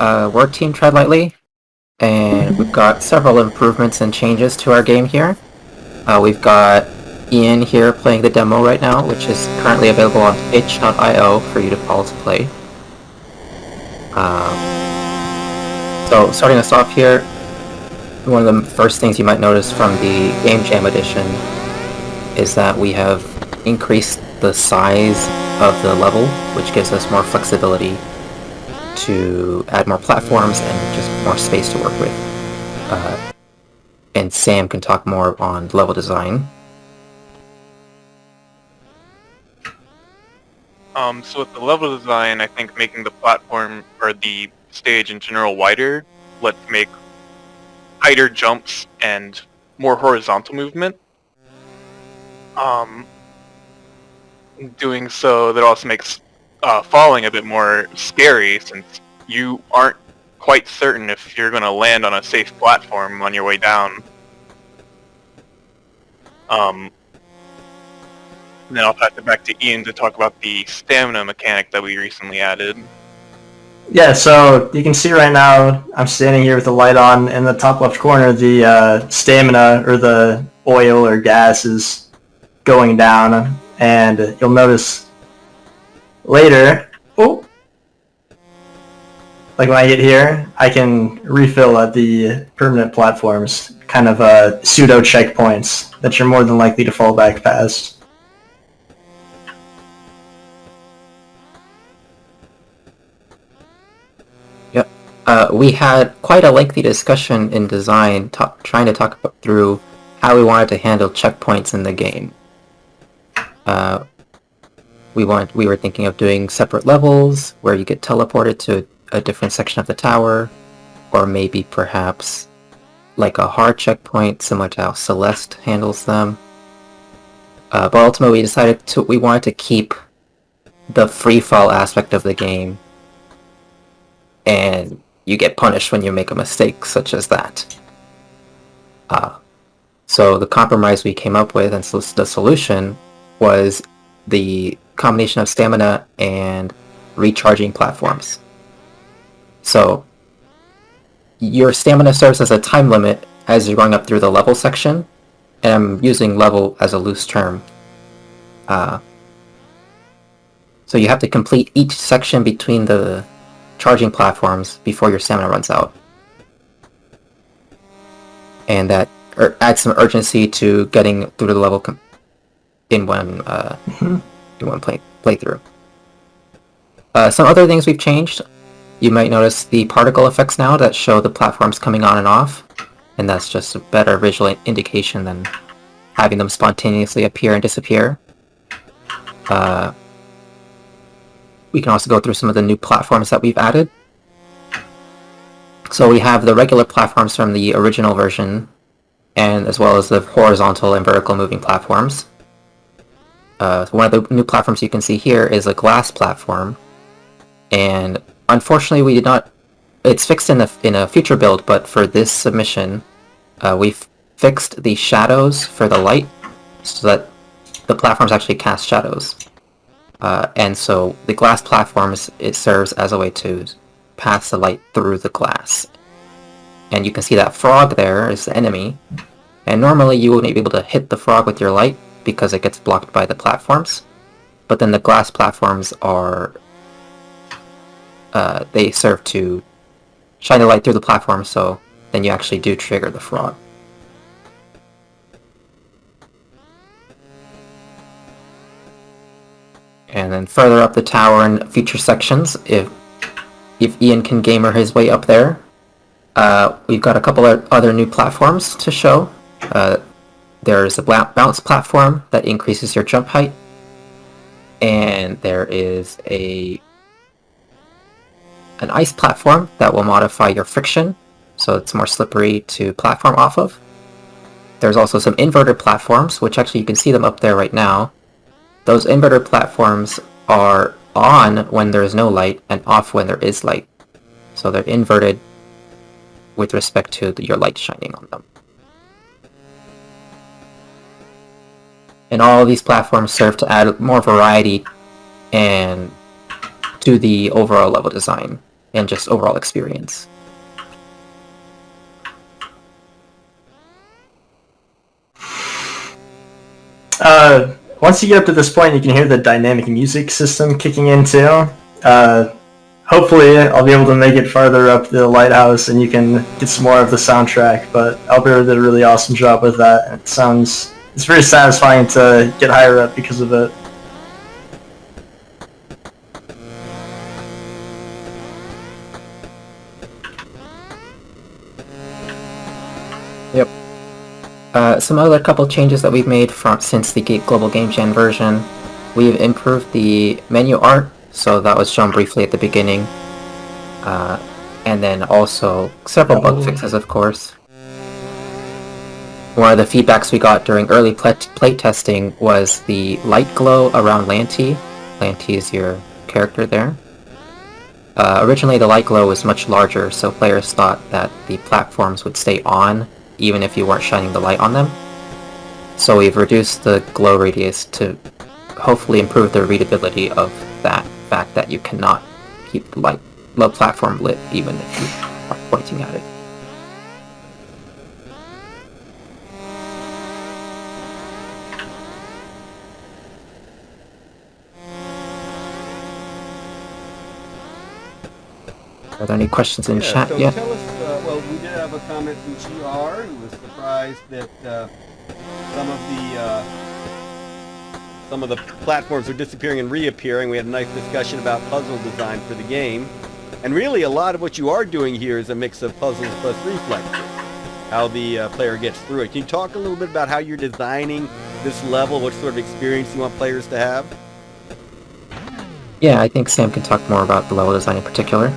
We're Team Tread Lightly, and we've got several improvements and changes to our game here. We've got Ian here playing the demo right now, which is currently available on itch.io for you to pause play. So starting us off here, one of the first things you might notice from the Game Jam edition is that we have increased the size of the level, which gives us more flexibility to add more platforms and just more space to work with. And Sam can talk more on level design. So with the level design, I think making the platform or the stage in general wider lets make tighter jumps and more horizontal movement. Doing so, that also makes falling a bit more scary, since you aren't quite certain if you're going to land on a safe platform on your way down. Then I'll pass it back to Ian to talk about the stamina mechanic that we recently added. Yeah, so you can see right now I'm standing here with the light on. In the top left corner, the stamina or the oil or gas is going down, and you'll notice later, like when I get here, I can refill at the permanent platforms, kind of pseudo checkpoints that you're more than likely to fall back past. We had quite a lengthy discussion in design, trying to talk through how we wanted to handle checkpoints in the game. We were thinking of doing separate levels where you get teleported to a different section of the tower, or maybe perhaps like a hard checkpoint similar to how Celeste handles them. But ultimately, we decided we wanted to keep the free fall aspect of the game, and you get punished when you make a mistake such as that. So the compromise we came up with, and so the solution, was the combination of stamina and recharging platforms. So your stamina serves as a time limit as you're going up through the level section, and I'm using level as a loose term. So you have to complete each section between the charging platforms before your stamina runs out. And that adds some urgency to getting through the level in one playthrough. Some other things we've changed. You might notice the particle effects now that show the platforms coming on and off, and that's just a better visual indication than having them spontaneously appear and disappear. We can also go through some of the new platforms that we've added. So we have the regular platforms from the original version, and as well as the horizontal and vertical moving platforms. One of the new platforms you can see here is a glass platform, and unfortunately we did not... It's fixed in a future build, but for this submission, we've fixed the shadows for the light so that the platforms actually cast shadows. And so the glass platforms, it serves as a way to pass the light through the glass. And you can see that frog there is the enemy. And normally you wouldn't be able to hit the frog with your light because it gets blocked by the platforms. But then the glass platforms are... they serve to shine the light through the platform, so then you actually do trigger the frog. And then further up the tower in future sections, if Ian can gamer his way up there, we've got a couple of other new platforms to show. There's a bounce platform that increases your jump height, and there is an ice platform that will modify your friction, so it's more slippery to platform off of. There's also some inverted platforms, which actually you can see them up there right now. Those inverter platforms are on when there is no light and off when there is light. So they're inverted with respect to your light shining on them. And all of these platforms serve to add more variety and to the overall level design. and just overall experience. Once you get up to this point, you can hear the dynamic music system kicking in too. Hopefully, I'll be able to make it farther up the lighthouse, and you can get some more of the soundtrack. But Alberto did a really awesome job with that. It's very satisfying to get higher up because of it. Yep. Some other couple changes that we've made since the Global Game Jam version. We've improved the menu art, so that was shown briefly at the beginning. And then also several bug fixes, of course. One of the feedbacks we got during early plate testing was the light glow around Lanty. Lanty is your character there. Originally the light glow was much larger, so players thought that the platforms would stay on even if you weren't shining the light on them. So we've reduced the glow radius to hopefully improve the readability of that fact that you cannot keep the platform lit even if you are pointing at it. Are there any questions in chat yet? Tell us, well, we did have a comment from GR who was surprised that some of the platforms are disappearing and reappearing. We had a nice discussion about puzzle design for the game. And really, a lot of what you are doing here is a mix of puzzles plus reflexes, how the player gets through it. Can you talk a little bit about how you're designing this level, what sort of experience you want players to have? Yeah, I think Sam can talk more about the level design in particular.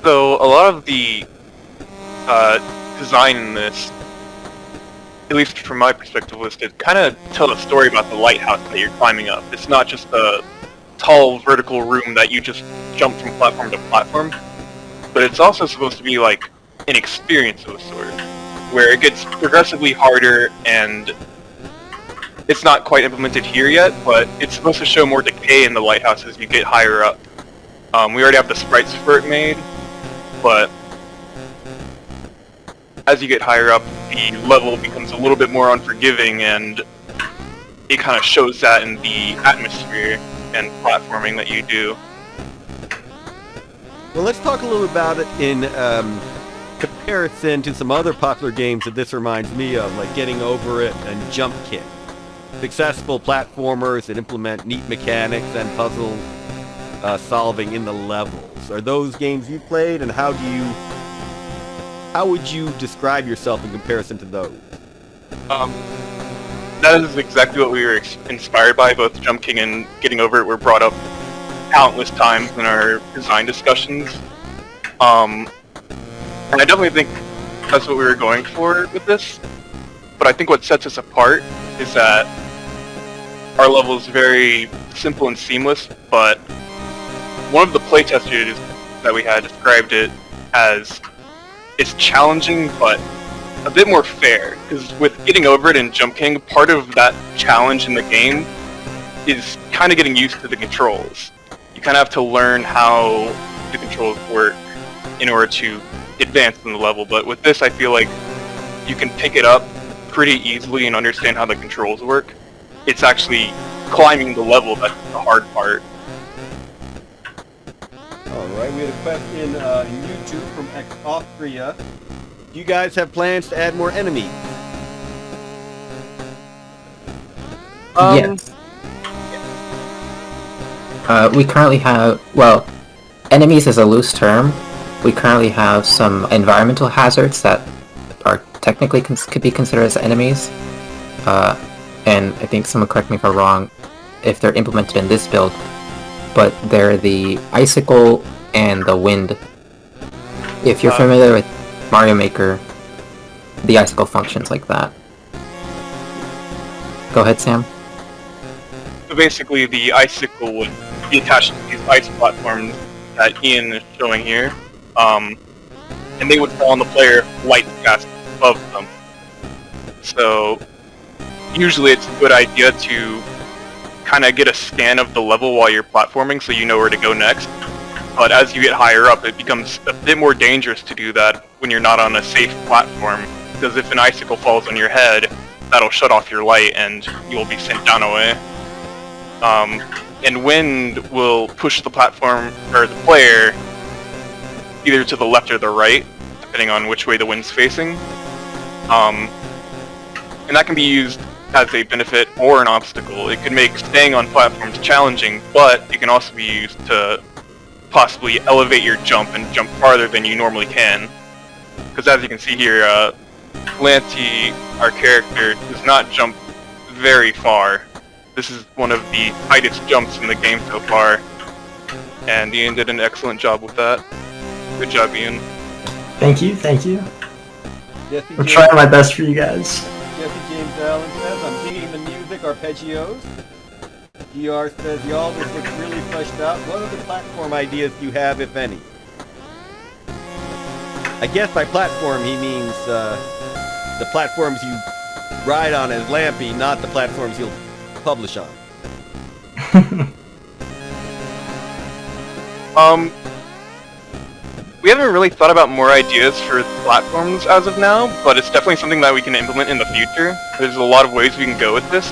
So a lot of the design in this, at least from my perspective, was to kind of tell a story about the lighthouse that you're climbing up. It's not just a tall vertical room that you just jump from platform to platform, but it's also supposed to be like an experience of a sort, where it gets progressively harder, and it's not quite implemented here yet, but it's supposed to show more decay in the lighthouse as you get higher up. We already have the sprites for it made, but as you get higher up, the level becomes a little bit more unforgiving, and it kind of shows that in the atmosphere and platforming that you do. Well, let's talk a little about it in comparison to some other popular games that this reminds me of, like Getting Over It and Jump Kick. Successful platformers that implement neat mechanics and puzzle solving in the levels. Are those games you played, and how would you describe yourself in comparison to those? That is exactly what we were inspired by. Both Jump King and Getting Over It were brought up countless times in our design discussions. And I definitely think that's what we were going for with this. But I think what sets us apart is that our level is very simple and seamless, but one of the playtesters that we had described it as it's challenging, but a bit more fair. Because with Getting Over It and Jump King, part of that challenge in the game is kind of getting used to the controls. You kind of have to learn how the controls work in order to advance in the level. But with this, I feel like you can pick it up pretty easily and understand how the controls work. It's actually climbing the level that's the hard part. Alright, we had a question in YouTube from Austria. Do you guys have plans to add more enemies? Yes. We currently have, well, enemies is a loose term. We currently have some environmental hazards that are technically could be considered as enemies. And I think someone correct me if I'm wrong, if they're implemented in this build, but they're the Icicle and the Wind. If you're familiar with Mario Maker, the Icicle functions like that. Go ahead, Sam. So basically, the Icicle would be attached to these ice platforms that Ian is showing here, and they would fall on the player light fast above them. So usually it's a good idea to kind of get a scan of the level while you're platforming so you know where to go next. But as you get higher up, it becomes a bit more dangerous to do that when you're not on a safe platform. Because if an icicle falls on your head, that'll shut off your light and you'll be sent down away. And wind will push the platform, or the player, either to the left or the right, depending on which way the wind's facing. And that can be used as a benefit or an obstacle. It can make staying on platforms challenging, but it can also be used to possibly elevate your jump and jump farther than you normally can. Because as you can see here, Lanty, our character, does not jump very far. This is one of the highest jumps in the game so far, and Ian did an excellent job with that. Good job, Ian. Thank you, thank you. Jesse I'm trying my best for you guys. Jesse James Allen says, I'm digging the music, arpeggios. DR says, y'all, this looks really fleshed out. What other platform ideas do you have, if any? I guess by platform he means the platforms you ride on as Lampy, not the platforms you'll publish on. We haven't really thought about more ideas for platforms as of now, but it's definitely something that we can implement in the future. There's a lot of ways we can go with this.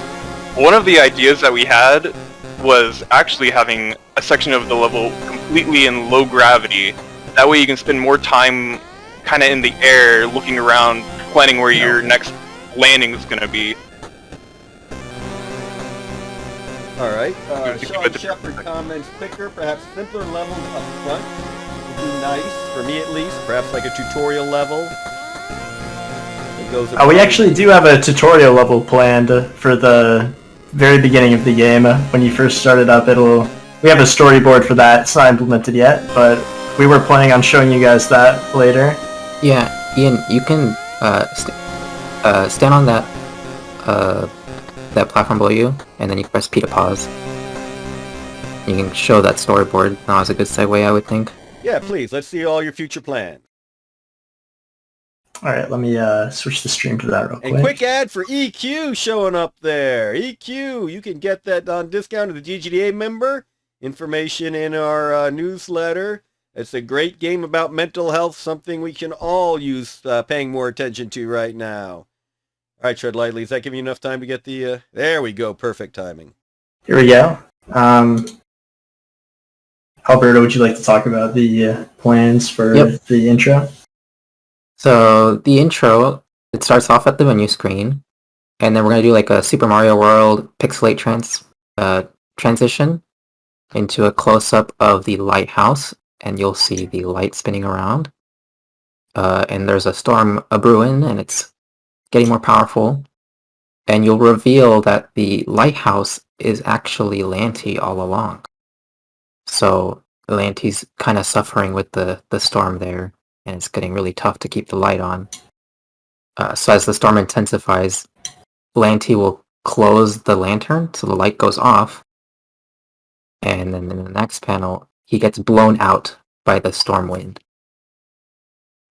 One of the ideas that we had was actually having a section of the level completely in low gravity. That way you can spend more time kind of in the air, looking around, planning where your next landing is going to be. Alright, Sean Shepard comments, quicker, perhaps simpler levels up front would be nice, for me at least, perhaps like a tutorial level. We actually do have a tutorial level planned for the very beginning of the game. When you first start it up, we have a storyboard for that. It's not implemented yet, but we were planning on showing you guys that later. Yeah, Ian, you can stand on that that platform below you, and then you press P to pause. You can show that storyboard. That was a good segue, I would think. Yeah, please. Let's see all your future plans. All right, let me switch the stream to that real quick. And quick ad for EQ showing up there. EQ, you can get that on discount to the GGDA member. Information in our newsletter. It's a great game about mental health, something we can all use paying more attention to right now. All right, Tread Lightly, is that giving you enough time to get the... There we go, perfect timing. Here we go. Alberto, would you like to talk about the plans for the intro? So the intro, it starts off at the menu screen, and then we're going to do like a Super Mario World pixelate transition into a close-up of the lighthouse, and you'll see the light spinning around. And there's a storm a-brewing, and it's getting more powerful. And you'll reveal that the lighthouse is actually Lanty all along. So Lanty's kind of suffering with the storm there, and it's getting really tough to keep the light on. So as the storm intensifies, Lanty will close the lantern so the light goes off, and then in the next panel, he gets blown out by the storm wind.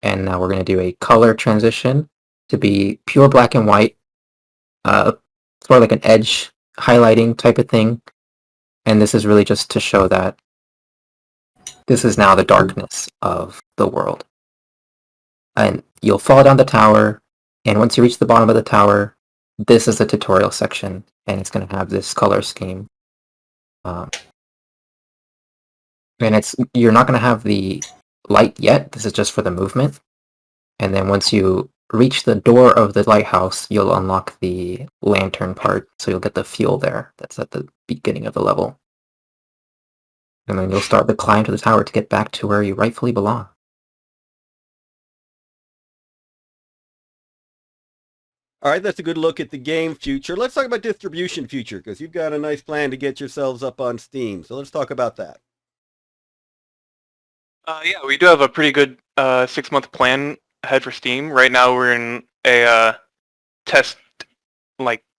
And now we're going to do a color transition to be pure black and white, sort of like an edge highlighting type of thing. And this is really just to show that this is now the darkness of the world. And you'll fall down the tower, and once you reach the bottom of the tower, this is the tutorial section, and it's going to have this color scheme. And you're not going to have the light yet. This is just for the movement. And then once you reach the door of the lighthouse, you'll unlock the lantern part, so you'll get the fuel there. That's at the beginning of the level. And then you'll start the climb to the tower to get back to where you rightfully belong. All right, that's a good look at the game future. Let's talk about distribution future, because you've got a nice plan to get yourselves up on Steam. So let's talk about that. Yeah, we do have a pretty good 6-month plan ahead for Steam. Right now we're in a test,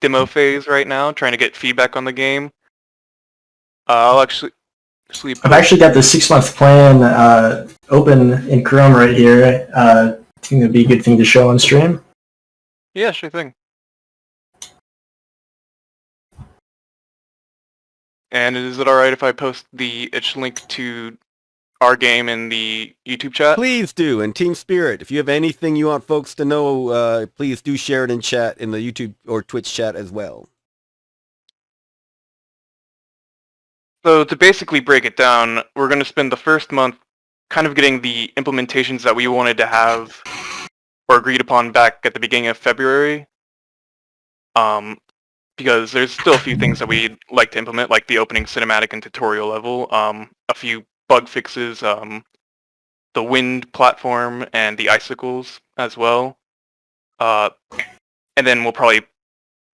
demo phase right now, trying to get feedback on the game. I've actually got the 6-month plan open in Chrome right here. I think that'd be a good thing to show on stream. Yeah, sure thing. And is it alright if I post the itch link to our game in the YouTube chat? Please do. And Team Spirit, if you have anything you want folks to know, please do share it in chat in the YouTube or Twitch chat as well. So to basically break it down, we're going to spend the first month kind of getting the implementations that we wanted to have or agreed upon back at the beginning of February. Because there's still a few things that we'd like to implement, like the opening cinematic and tutorial level, a few bug fixes, the wind platform, and the icicles as well. And then we'll probably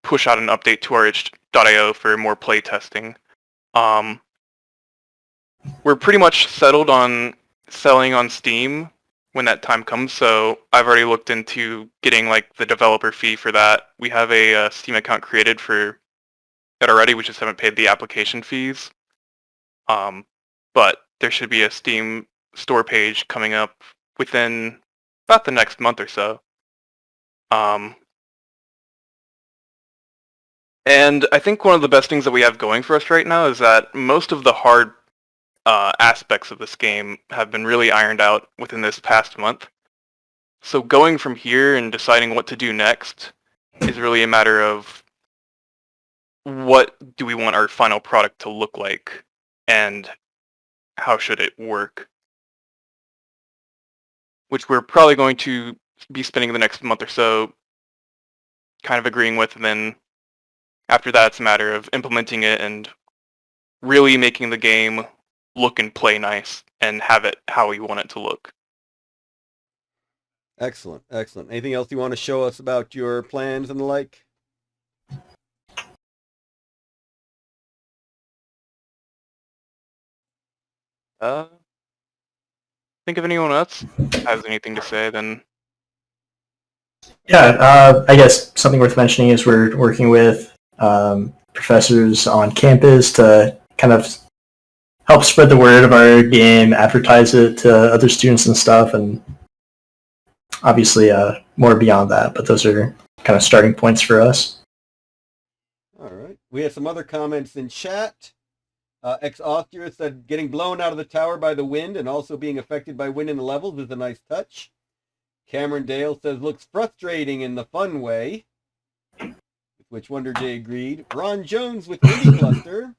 push out an update to our itch.io for more play testing. We're pretty much settled on selling on Steam when that time comes, so I've already looked into getting like the developer fee for that. We have a Steam account created for it already, we just haven't paid the application fees. But there should be a Steam store page coming up within about the next month or so. And I think one of the best things that we have going for us right now is that most of the hard aspects of this game have been really ironed out within this past month. So going from here and deciding what to do next is really a matter of what do we want our final product to look like and how should it work. Which we're probably going to be spending the next month or so kind of agreeing with, and then after that it's a matter of implementing it and really making the game look and play nice and have it how we want it to look. Excellent, excellent. Anything else you want to show us about your plans and the like? Think if anyone else has anything to say, then... Yeah, I guess something worth mentioning is we're working with professors on campus to kind of help spread the word of our game, advertise it to other students and stuff, and obviously more beyond that, but those are kind of starting points for us. All right. We have some other comments in chat. Ex-Austria said, getting blown out of the tower by the wind and also being affected by wind in the levels is a nice touch. Cameron Dale says, looks frustrating in the fun way, with which Wonder J agreed. Ron Jones with Indie Cluster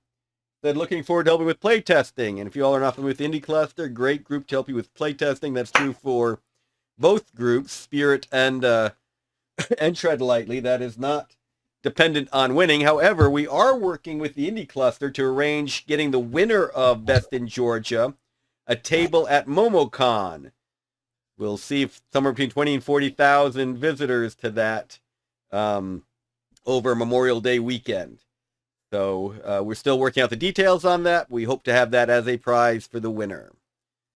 said, looking forward to helping with playtesting. And if you all are not familiar with Indie Cluster, great group to help you with playtesting. That's true for both groups, Spirit and Tread Lightly. That is not dependent on winning. However, we are working with the Indie Cluster to arrange getting the winner of Best in Georgia a table at MomoCon. We'll see if somewhere between 20 and 40,000 visitors to that over Memorial Day weekend. So we're still working out the details on that. We hope to have that as a prize for the winner.